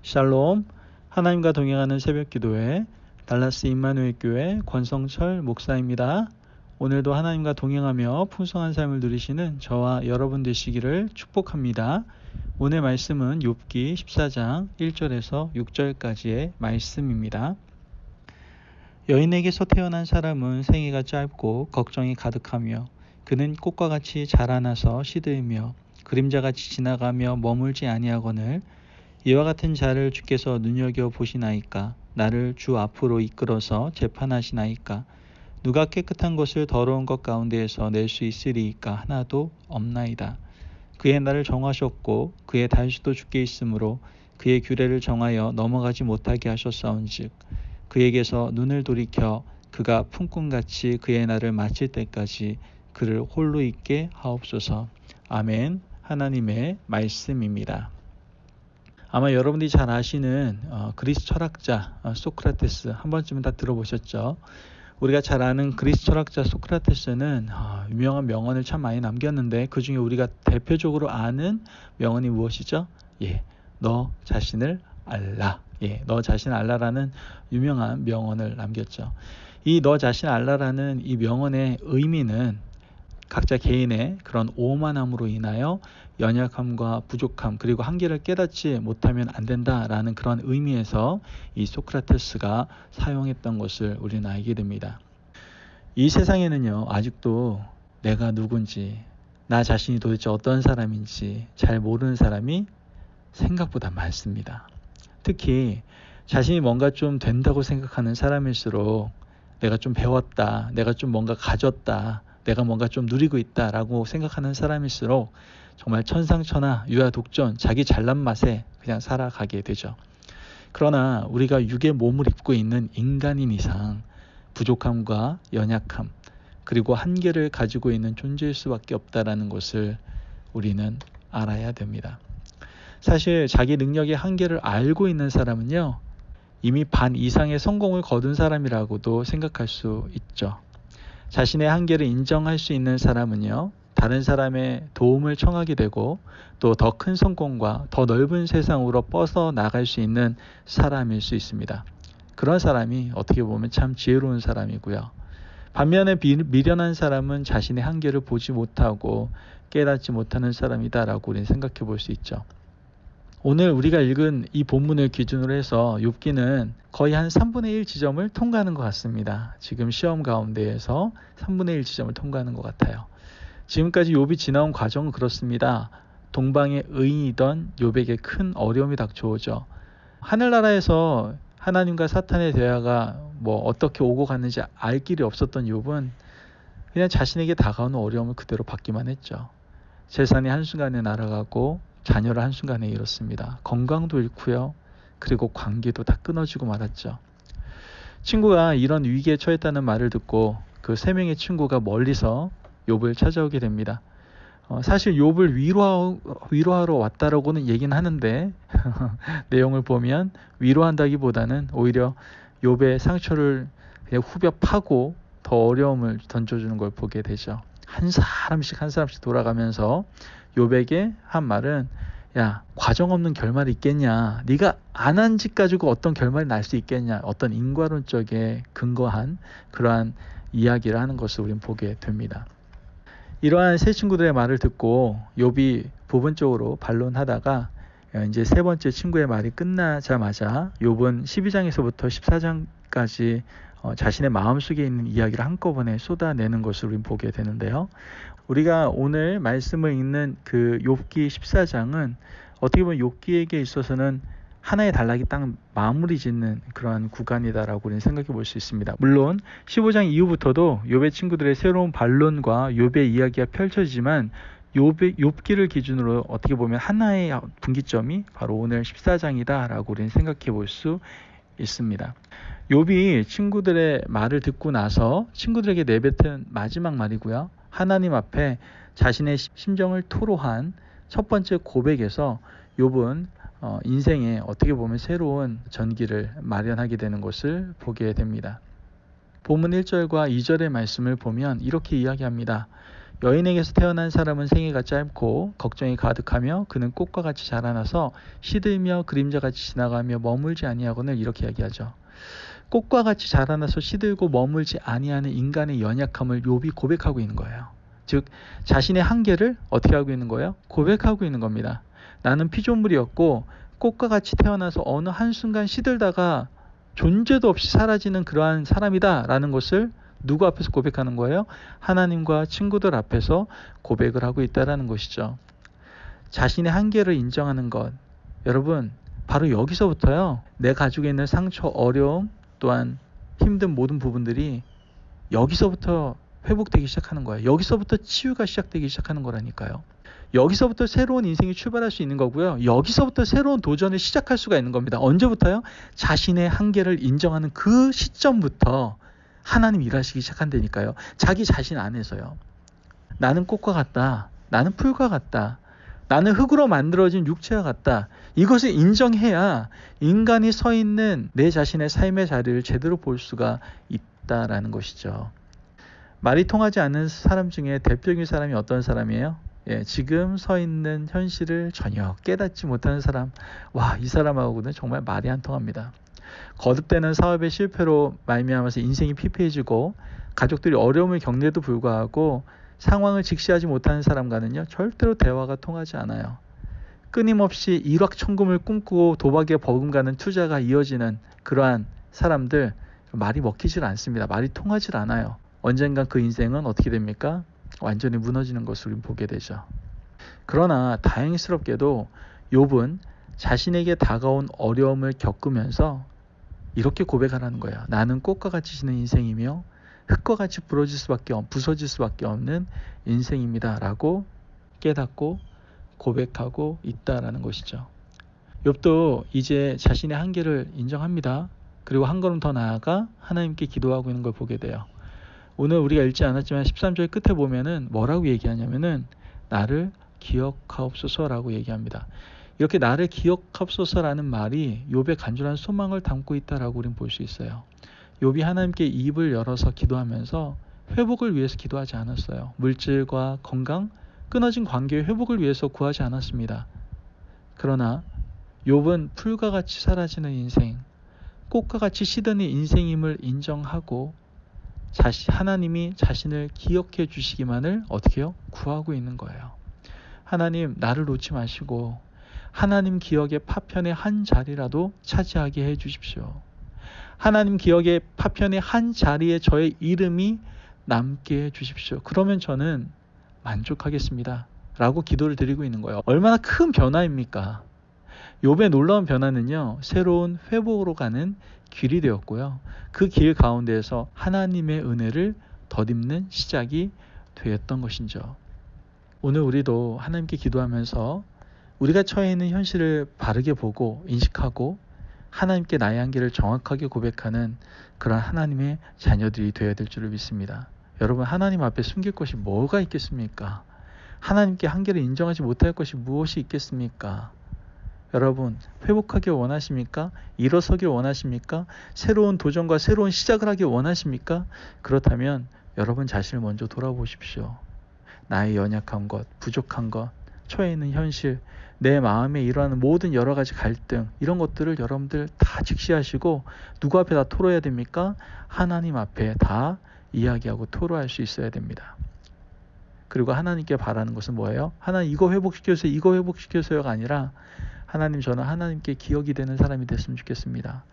샬롬, 하나님과 동행하는 새벽기도회 달라스 임마누엘 교회 권성철 목사입니다. 오늘도 하나님과 동행하며 풍성한 삶을 누리시는 저와 여러분 되시기를 축복합니다. 오늘 말씀은 욥기 14장 1절에서 6절까지의 말씀입니다. 여인에게서 태어난 사람은 생애가 짧고 걱정이 가득하며 그는 꽃과 같이 자라나서 시들며 그림자같이 지나가며 머물지 아니하거늘 이와 같은 자를 주께서 눈여겨보시나이까? 나를 주 앞으로 이끌어서 재판하시나이까? 누가 깨끗한 것을 더러운 것 가운데에서 낼 수 있으리이까? 하나도 없나이다. 그의 날을 정하셨고 그의 달수도 주께 있으므로 그의 규례를 정하여 넘어가지 못하게 하셨사온즉 그에게서 눈을 돌이켜 그가 품꾼같이 그의 날을 마칠 때까지 그를 홀로 있게 하옵소서. 아멘. 하나님의 말씀입니다. 아마 여러분들이 잘 아시는 그리스 철학자 소크라테스 한 번쯤은 다 들어보셨죠? 우리가 잘 아는 그리스 철학자 소크라테스는 유명한 명언을 참 많이 남겼는데 그 중에 우리가 대표적으로 아는 명언이 무엇이죠? 너 자신을 알라. 너 자신을 알라라는 유명한 명언을 남겼죠. 이 너 자신을 알라라는 이 명언의 의미는 각자 개인의 그런 오만함으로 인하여 연약함과 부족함 그리고 한계를 깨닫지 못하면 안 된다라는 그런 의미에서 이 소크라테스가 사용했던 것을 우리는 알게 됩니다. 이 세상에는요, 아직도 내가 누군지, 나 자신이 도대체 어떤 사람인지 잘 모르는 사람이 생각보다 많습니다. 특히 자신이 뭔가 좀 된다고 생각하는 사람일수록 내가 좀 배웠다, 내가 좀 뭔가 가졌다, 내가 뭔가 좀 누리고 있다라고 생각하는 사람일수록 정말 천상천하 유아독존 자기 잘난 맛에 그냥 살아가게 되죠. 그러나 우리가 육의 몸을 입고 있는 인간인 이상 부족함과 연약함 그리고 한계를 가지고 있는 존재일 수밖에 없다라는 것을 우리는 알아야 됩니다. 사실 자기 능력의 한계를 알고 있는 사람은요, 이미 반 이상의 성공을 거둔 사람이라고도 생각할 수 있죠. 자신의 한계를 인정할 수 있는 사람은요, 다른 사람의 도움을 청하게 되고 또 더 큰 성공과 더 넓은 세상으로 뻗어나갈 수 있는 사람일 수 있습니다. 그런 사람이 어떻게 보면 참 지혜로운 사람이고요. 반면에 미련한 사람은 자신의 한계를 보지 못하고 깨닫지 못하는 사람이다라고 우리는 생각해 볼 수 있죠. 오늘 우리가 읽은 이 본문을 기준으로 해서 욥기는 거의 한 3분의 1 지점을 통과하는 것 같습니다. 지금 시험 가운데에서 3분의 1 지점을 통과하는 것 같아요. 지금까지 욥이 지나온 과정은 그렇습니다. 동방의 의인이던 욥에게 큰 어려움이 닥쳐오죠. 하늘나라에서 하나님과 사탄의 대화가 어떻게 오고 갔는지 알 길이 없었던 욥은 그냥 자신에게 다가오는 어려움을 그대로 받기만 했죠. 재산이 한순간에 날아가고 자녀를 한순간에 잃었습니다. 건강도 잃고요. 그리고 관계도 다 끊어지고 말았죠. 친구가 이런 위기에 처했다는 말을 듣고 그 3명의 친구가 멀리서 욥을 찾아오게 됩니다. 사실 욥을 위로하러 왔다라고는 얘기는 하는데 내용을 보면 위로한다기보다는 오히려 욥의 상처를 그냥 후벼 파고 더 어려움을 던져주는 걸 보게 되죠. 한 사람씩 돌아가면서 욥에게 한 말은, 야, 과정 없는 결말이 있겠냐? 네가 안 한 짓 가지고 어떤 결말이 날 수 있겠냐? 어떤 인과론적에 근거한 그러한 이야기를 하는 것을 우리는 보게 됩니다. 이러한 세 친구들의 말을 듣고 욥이 부분적으로 반론하다가 이제 세 번째 친구의 말이 끝나자마자 욥은 12장에서부터 14장까지 자신의 마음속에 있는 이야기를 한꺼번에 쏟아내는 것을 우리는 보게 되는데요. 우리가 오늘 말씀을 읽는 그 욥기 14장은 어떻게 보면 욥기에게 있어서는 하나의 단락이 딱 마무리 짓는 그러한 구간이다라고 우리는 생각해 볼 수 있습니다. 물론 15장 이후부터도 욥의 친구들의 새로운 반론과 욥의 이야기가 펼쳐지지만 욥기를 기준으로 어떻게 보면 하나의 분기점이 바로 오늘 14장이다라고 우리는 생각해 볼 수 있습니다. 욥이 친구들의 말을 듣고 나서 친구들에게 내뱉은 마지막 말이고요. 하나님 앞에 자신의 심정을 토로한 첫 번째 고백에서 욥은 인생에 어떻게 보면 새로운 전기를 마련하게 되는 것을 보게 됩니다. 본문 1절과 2절의 말씀을 보면 이렇게 이야기합니다. 여인에게서 태어난 사람은 생애가 짧고 걱정이 가득하며 그는 꽃과 같이 자라나서 시들며 그림자같이 지나가며 머물지 아니하거늘 이렇게 이야기하죠. 꽃과 같이 자라나서 시들고 머물지 아니하는 인간의 연약함을 욥이 고백하고 있는 거예요. 즉 자신의 한계를 어떻게 하고 있는 거예요? 고백하고 있는 겁니다. 나는 피조물이었고 꽃과 같이 태어나서 어느 한순간 시들다가 존재도 없이 사라지는 그러한 사람이다 라는 것을 누구 앞에서 고백하는 거예요? 하나님과 친구들 앞에서 고백을 하고 있다는 것이죠. 자신의 한계를 인정하는 것, 여러분 바로 여기서부터요, 내 가지고 있는 상처, 어려움, 또한 힘든 모든 부분들이 여기서부터 회복되기 시작하는 거예요. 여기서부터 치유가 시작되기 시작하는 거라니까요. 여기서부터 새로운 인생이 출발할 수 있는 거고요. 여기서부터 새로운 도전을 시작할 수가 있는 겁니다. 언제부터요? 자신의 한계를 인정하는 그 시점부터 하나님 일하시기 시작한다니까요. 자기 자신 안에서요. 나는 꽃과 같다. 나는 풀과 같다. 나는 흙으로 만들어진 육체와 같다. 이것을 인정해야 인간이 서 있는 내 자신의 삶의 자리를 제대로 볼 수가 있다라는 것이죠. 말이 통하지 않는 사람 중에 대표적인 사람이 어떤 사람이에요? 지금 서 있는 현실을 전혀 깨닫지 못하는 사람. 와, 이 사람하고는 정말 말이 안 통합니다. 거듭되는 사업의 실패로 말미암아서 인생이 피폐해지고 가족들이 어려움을 겪는데도 불구하고 상황을 직시하지 못하는 사람과는요, 절대로 대화가 통하지 않아요. 끊임없이 일확천금을 꿈꾸고 도박에 버금가는 투자가 이어지는 그러한 사람들, 말이 먹히질 않습니다. 말이 통하질 않아요. 언젠간 그 인생은 어떻게 됩니까? 완전히 무너지는 것을 우리는 보게 되죠. 그러나 다행스럽게도 욥은 자신에게 다가온 어려움을 겪으면서 이렇게 고백하라는 거예요. 나는 꽃과 같이 지는 인생이며 흙과 같이 부서질 수밖에 없는 인생입니다 라고 깨닫고 고백하고 있다라는 것이죠. 욥도 이제 자신의 한계를 인정합니다. 그리고 한 걸음 더 나아가 하나님께 기도하고 있는 걸 보게 돼요. 오늘 우리가 읽지 않았지만 13절 끝에 보면은 뭐라고 얘기하냐면은 나를 기억하옵소서라고 얘기합니다. 이렇게 나를 기억하옵소서라는 말이 욥의 간절한 소망을 담고 있다라고 우리는 볼 수 있어요. 욥이 하나님께 입을 열어서 기도하면서 회복을 위해서 기도하지 않았어요. 물질과 건강, 끊어진 관계의 회복을 위해서 구하지 않았습니다. 그러나 욥은 풀과 같이 사라지는 인생, 꽃과 같이 시드는 인생임을 인정하고 하나님이 자신을 기억해 주시기만을 어떻게 해요? 구하고 있는 거예요. 하나님, 나를 놓지 마시고 하나님 기억의 파편의 한 자리라도 차지하게 해 주십시오. 하나님 기억의 파편의 한 자리에 저의 이름이 남게 해 주십시오. 그러면 저는 만족하겠습니다 라고 기도를 드리고 있는 거예요. 얼마나 큰 변화입니까? 욥의 놀라운 변화는요, 새로운 회복으로 가는 길이 되었고요. 그 길 가운데에서 하나님의 은혜를 덧입는 시작이 되었던 것이죠. 오늘 우리도 하나님께 기도하면서 우리가 처해 있는 현실을 바르게 보고 인식하고 하나님께 나의 한계를 정확하게 고백하는 그런 하나님의 자녀들이 되어야 될 줄을 믿습니다. 여러분, 하나님 앞에 숨길 것이 뭐가 있겠습니까? 하나님께 한계를 인정하지 못할 것이 무엇이 있겠습니까? 여러분, 회복하길 원하십니까? 일어서길 원하십니까? 새로운 도전과 새로운 시작을 하길 원하십니까? 그렇다면 여러분 자신을 먼저 돌아보십시오. 나의 연약한 것, 부족한 것, 처해 있는 현실, 내 마음에 일어나는 모든 여러 가지 갈등, 이런 것들을 여러분들 다 직시하시고 누구 앞에 다 토로해야 됩니까? 하나님 앞에 다 이야기하고 토로할 수 있어야 됩니다. 그리고 하나님께 바라는 것은 뭐예요? 하나님 이거 회복시켜주세요, 이거 회복시켜주세요가 아니라 하나님, 저는 하나님께 기억이 되는 사람이 됐으면 좋겠습니다.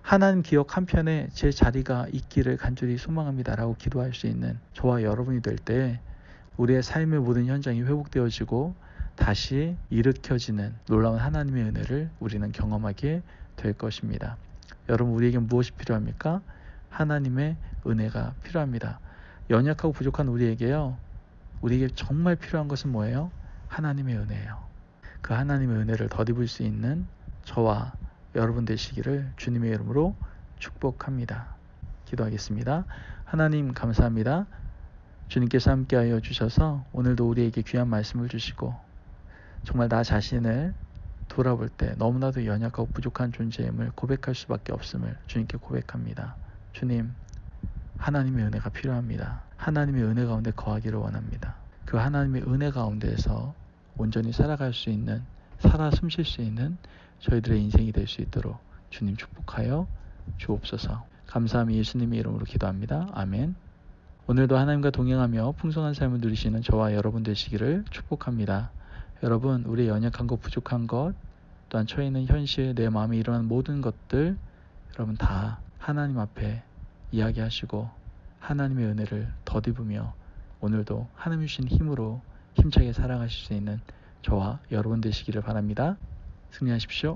하나님 기억 한편에 제 자리가 있기를 간절히 소망합니다 라고 기도할 수 있는 저와 여러분이 될 때 우리의 삶의 모든 현장이 회복되어지고 다시 일으켜지는 놀라운 하나님의 은혜를 우리는 경험하게 될 것입니다. 여러분, 우리에게 무엇이 필요합니까? 하나님의 은혜가 필요합니다. 연약하고 부족한 우리에게요, 우리에게 정말 필요한 것은 뭐예요? 하나님의 은혜예요. 그 하나님의 은혜를 덧입을 수 있는 저와 여러분 되시기를 주님의 이름으로 축복합니다. 기도하겠습니다. 하나님, 감사합니다. 주님께서 함께하여 주셔서 오늘도 우리에게 귀한 말씀을 주시고 정말 나 자신을 돌아볼 때 너무나도 연약하고 부족한 존재임을 고백할 수밖에 없음을 주님께 고백합니다. 주님, 하나님의 은혜가 필요합니다. 하나님의 은혜 가운데 거하기를 원합니다. 그 하나님의 은혜 가운데에서 온전히 살아갈 수 있는, 살아 숨쉴 수 있는 저희들의 인생이 될 수 있도록 주님 축복하여 주옵소서. 감사함이 예수님의 이름으로 기도합니다. 아멘. 오늘도 하나님과 동행하며 풍성한 삶을 누리시는 저와 여러분 되시기를 축복합니다. 여러분, 우리의 연약한 것, 부족한 것, 또한 처해 있는 현실, 내 마음에 일어나는 모든 것들 여러분 다 하나님 앞에 이야기하시고 하나님의 은혜를 덧입으며 오늘도 하나님 주신 힘으로 힘차게 살아가실 수 있는 저와 여러분 되시기를 바랍니다. 승리하십시오.